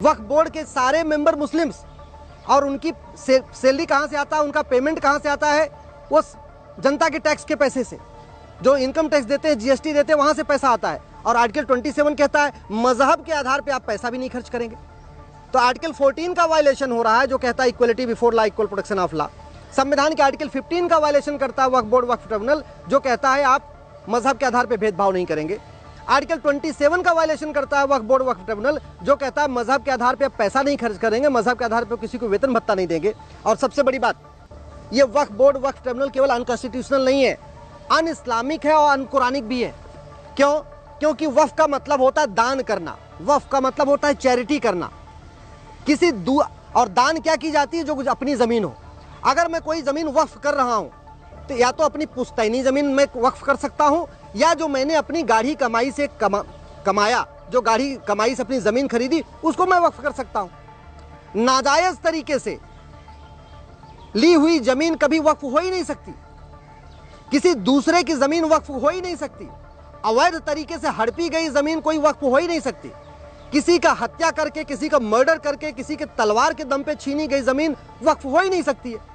वक्फ board के सारे member Muslims, और उनकी सैलरी कहाँ से आता है, उनका पेमेंट कहाँ से आता है, वो जनता के टैक्स के पैसे से, जो इनकम टैक्स देते हैं, जीएसटी देते हैं, वहाँ से पैसा आता है। और आर्टिकल 27 कहता है मजहब के आधार पे आप पैसा भी नहीं खर्च करेंगे। तो आर्टिकल 14 का वायलेशन हो रहा है जो कहता है equality before law, equal protection of law. संविधान के आर्टिकल 15 का वायलेशन करता है वक्फ बोर्ड, वक्फ ट्रिब्यूनल, जो कहता है आप मजहब के आधार पर भेदभाव नहीं करेंगे। आर्टिकल 27 का वायलेशन करता है वक्फ बोर्ड, वक्फ ट्रिब्यूनल, जो कहता है मजहब के आधार पर आप पैसा नहीं खर्च करेंगे, मजहब के आधार पर किसी को वेतन भत्ता नहीं देंगे। और सबसे बड़ी बात, ये वक्फ बोर्ड, वक्फ ट्रिब्यूनल केवल अनकॉन्स्टिट्यूशनल नहीं है, अन इस्लामिक है और अनकुरानिक भी है। क्यों? क्योंकि वक्फ का मतलब होता है दान करना, वक्फ का मतलब होता है चैरिटी करना। किसी और दान क्या की जाती है? जो अपनी जमीन हो। अगर मैं कोई जमीन वक्फ कर रहा हूं तो या तो अपनी पुश्तैनी जमीन में वक्फ कर सकता हूं, या जो मैंने अपनी गाढ़ी कमाई से कमाया, जो गाढ़ी कमाई से अपनी जमीन खरीदी, उसको मैं वक्फ कर सकता हूं। नाजायज तरीके से ली हुई जमीन कभी वक्फ हो ही नहीं सकती, किसी दूसरे की जमीन वक्फ हो ही नहीं सकती। अवैध तरीके से हड़पी गई जमीन कोई वक्फ हो ही नहीं सकती। किसी का हत्या करके, किसी का मर्डर करके, किसी के तलवार के दम पे छीनी गई जमीन वक्फ हो ही नहीं सकती है।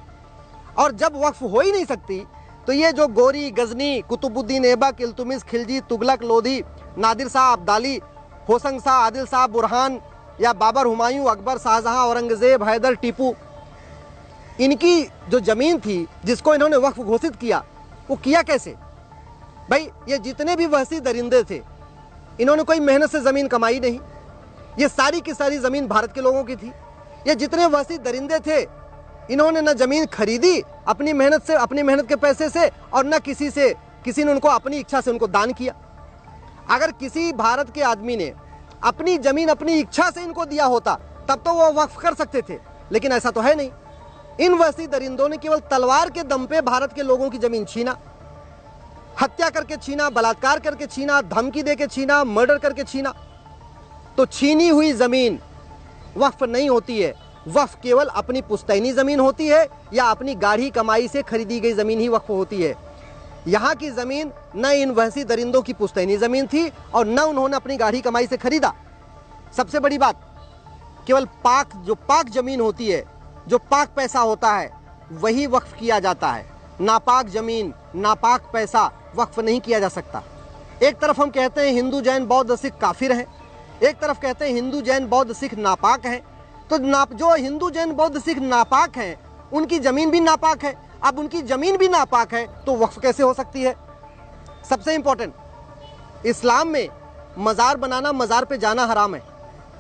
और जब वक्फ हो ही नहीं सकती तो ये जो गोरी, गजनी, कुतुबुद्दीन ऐबक, इल्तुमिश, खिलजी, तुगलक, लोधी, नादिर शाह अब्दाली, होशंग शाह, आदिल शाह बुरहान, या बाबर, हुमायूं, अकबर, शाहजहां, औरंगजेब, हैदर, टीपू, इनकी जो जमीन थी जिसको इन्होंने वक्फ घोषित किया, वो किया कैसे? भाई ये जितने भी वहशी दरिंदे थे, इन्होंने कोई मेहनत से जमीन कमाई नहीं, ये सारी की सारी जमीन भारत के लोगों की थी। ये जितने वहशी दरिंदे थे, इन्होंने न जमीन खरीदी अपनी मेहनत से, अपनी मेहनत के पैसे से, और न किसी ने उनको अपनी इच्छा से उनको दान किया। अगर किसी भारत के आदमी ने अपनी जमीन अपनी इच्छा से इनको दिया होता तब तो वो वक्फ कर सकते थे, लेकिन ऐसा तो है नहीं। इन वहशी दरिंदों ने केवल तलवार के दम पे भारत के लोगों की जमीन छीना, हत्या करके छीना, बलात्कार करके छीना, धमकी देके छीना, मर्डर करके छीना। तो छीनी हुई जमीन वक्फ नहीं होती है। वक्फ केवल अपनी पुश्तैनी जमीन होती है या अपनी गाढ़ी कमाई से खरीदी गई जमीन ही वक्फ होती है। यहाँ की जमीन न इन वहशी दरिंदों की पुश्तैनी जमीन थी और न उन्होंने अपनी गाढ़ी कमाई से खरीदा। सबसे बड़ी बात, केवल जो पाक जमीन होती है, जो पाक पैसा होता है, वही वक्फ किया जाता है। नापाक जमीन, नापाक पैसा वक्फ नहीं किया जा सकता। एक तरफ हम कहते हैं हिंदू, जैन, बौद्ध, सिख काफिर हैं, एक तरफ कहते हैं हिंदू, जैन, बौद्ध, सिख नापाक हैं। तो जो हिंदू, जैन, बौद्ध, सिख नापाक हैं, उनकी जमीन भी नापाक है। अब उनकी जमीन भी नापाक है तो वक्फ कैसे हो सकती है? सबसे इंपॉर्टेंट, इस्लाम में मज़ार बनाना, मज़ार पे जाना हराम है,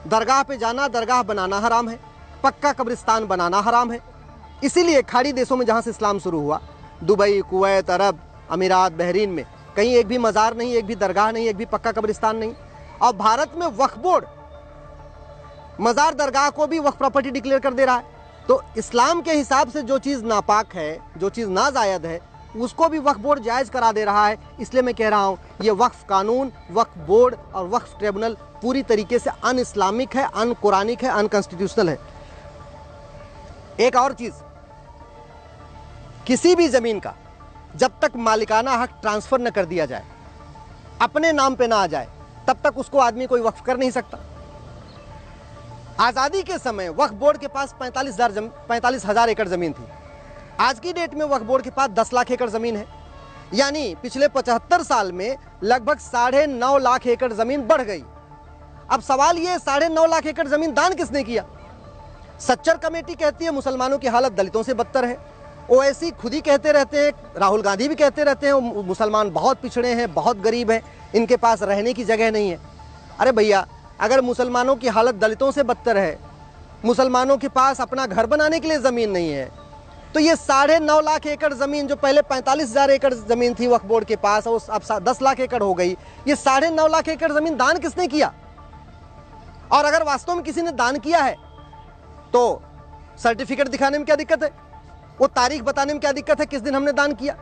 दरगाह पे जाना, दरगाह बनाना हराम है, पक्का कब्रिस्तान बनाना हराम है। इसीलिए खाड़ी देशों में जहाँ से इस्लाम शुरू हुआ, दुबई, कुवैत, अरब अमीरात, बहरीन में कहीं एक भी मज़ार नहीं, एक भी दरगाह नहीं, एक भी पक्का कब्रिस्तान नहीं। और भारत में वक्फ बोर्ड मज़ार, दरगाह को भी वक्फ प्रॉपर्टी डिक्लेयर कर दे रहा है। तो इस्लाम के हिसाब से जो चीज़ नापाक है, जो चीज़ नाजायद है, उसको भी वक्फ बोर्ड जायज़ करा दे रहा है। इसलिए मैं कह रहा हूँ ये वक्फ कानून, वक्फ बोर्ड और वक्फ ट्रिब्यूनल पूरी तरीके से अन इस्लामिक है, अन कुरानिक है, अनकॉन्स्टिट्यूशनल है। एक और चीज़, किसी भी ज़मीन का जब तक मालिकाना हक ट्रांसफ़र न कर दिया जाए, अपने नाम पे ना आ जाए, तब तक उसको आदमी कोई वक्फ कर नहीं सकता। आज़ादी के समय वक्फ बोर्ड के पास 45,000 एकड़ ज़मीन थी। आज की डेट में वक्फ बोर्ड के पास 10 लाख एकड़ ज़मीन है, यानी पिछले 75 साल में लगभग 9.5 लाख एकड़ ज़मीन बढ़ गई। अब सवाल ये, 9.5 लाख एकड़ ज़मीन दान किसने किया? सच्चर कमेटी कहती है मुसलमानों की हालत दलितों से बदतर है। ओवैसी खुद ही कहते रहते हैं, राहुल गांधी भी कहते रहते हैं मुसलमान बहुत पिछड़े हैं, बहुत गरीब हैं, इनके पास रहने की जगह नहीं है। अरे भैया, अगर मुसलमानों की हालत दलितों से बदतर है, मुसलमानों के पास अपना घर बनाने के लिए ज़मीन नहीं है, तो ये 9.5 लाख एकड़ ज़मीन जो पहले 45,000 एकड़ ज़मीन थी वक्फ बोर्ड के पास, और अब 10 लाख एकड़ हो गई, ये 9.5 लाख एकड़ ज़मीन दान किसने किया? और अगर वास्तव में किसी ने दान किया है तो सर्टिफिकेट दिखाने में क्या दिक्कत है? वो तारीख बताने में क्या दिक्कत है, किस दिन हमने दान किया?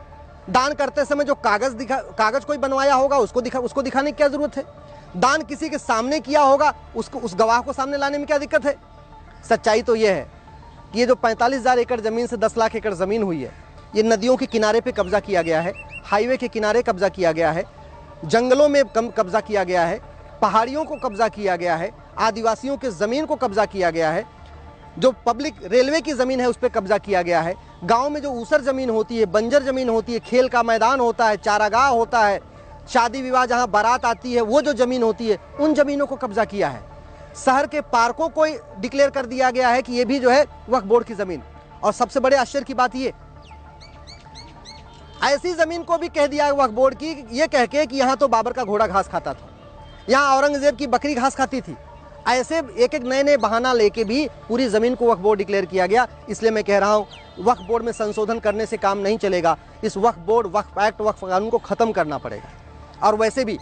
दान करते समय जो कागज़ कोई बनवाया होगा उसको दिखाने की क्या ज़रूरत है? दान किसी के सामने किया होगा, उस गवाह को सामने लाने में क्या दिक्कत है? सच्चाई तो ये है कि ये जो 45,000 एकड़ ज़मीन से 10 लाख एकड़ ज़मीन हुई है, ये नदियों के किनारे पे कब्जा किया गया है, हाईवे के किनारे कब्जा किया गया है, जंगलों में कब्जा किया गया है, पहाड़ियों को कब्जा किया गया है, आदिवासियों के ज़मीन को कब्जा किया गया है, जो पब्लिक रेलवे की ज़मीन है उस पर कब्जा किया गया है। गांव में जो ऊसर ज़मीन होती है, बंजर ज़मीन होती है, खेल का मैदान होता है, चारागाह होता है, शादी विवाह जहां बारात आती है वो जो ज़मीन होती है, उन ज़मीनों को कब्जा किया है। शहर के पार्कों को डिक्लेयर कर दिया गया है कि ये भी जो है वक्फ बोर्ड की ज़मीन। और सबसे बड़े आश्चर्य की बात ये, ऐसी ज़मीन को भी कह दिया है वक्फ बोर्ड की, ये कह के कि यहाँ तो बाबर का घोड़ा घास खाता था, यहाँ औरंगजेब की बकरी घास खाती थी। ऐसे एक एक नए नए बहाना लेके भी पूरी ज़मीन को वक्फ बोर्ड डिक्लेयर किया गया। इसलिए मैं कह रहा हूँ वक्फ बोर्ड में संशोधन करने से काम नहीं चलेगा। इस वक्फ बोर्ड, वक्फ एक्ट, वक्फ कानून को ख़त्म करना पड़ेगा। और वैसे भी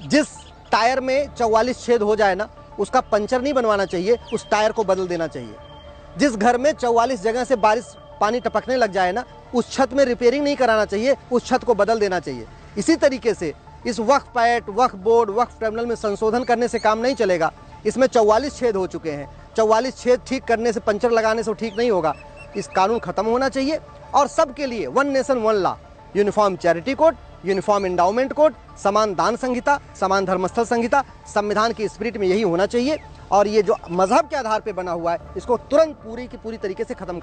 जिस टायर में 44 छेद हो जाए ना, उसका पंचर नहीं बनवाना चाहिए, उस टायर को बदल देना चाहिए। जिस घर में 44 जगह से बारिश पानी टपकने लग जाए ना, उस छत में रिपेयरिंग नहीं कराना चाहिए, उस छत को बदल देना चाहिए। इसी तरीके से इस वक्फ एक्ट, वक्फ बोर्ड, वक्फ ट्रिब्यूनल में संशोधन करने से काम नहीं चलेगा। इसमें 44 छेद हो चुके हैं, 44 छेद ठीक करने से, पंचर लगाने से ठीक नहीं होगा। इस कानून खत्म होना चाहिए और सबके लिए one nation one law, uniform charity code, uniform endowment code, समान दान संहिता, समान धर्मस्थल संहिता, संविधान की स्पिरिट में यही होना चाहिए। और ये जो मजहब के आधार पर बना हुआ है, इसको तुरंत पूरी की पूरी तरीके से खत्म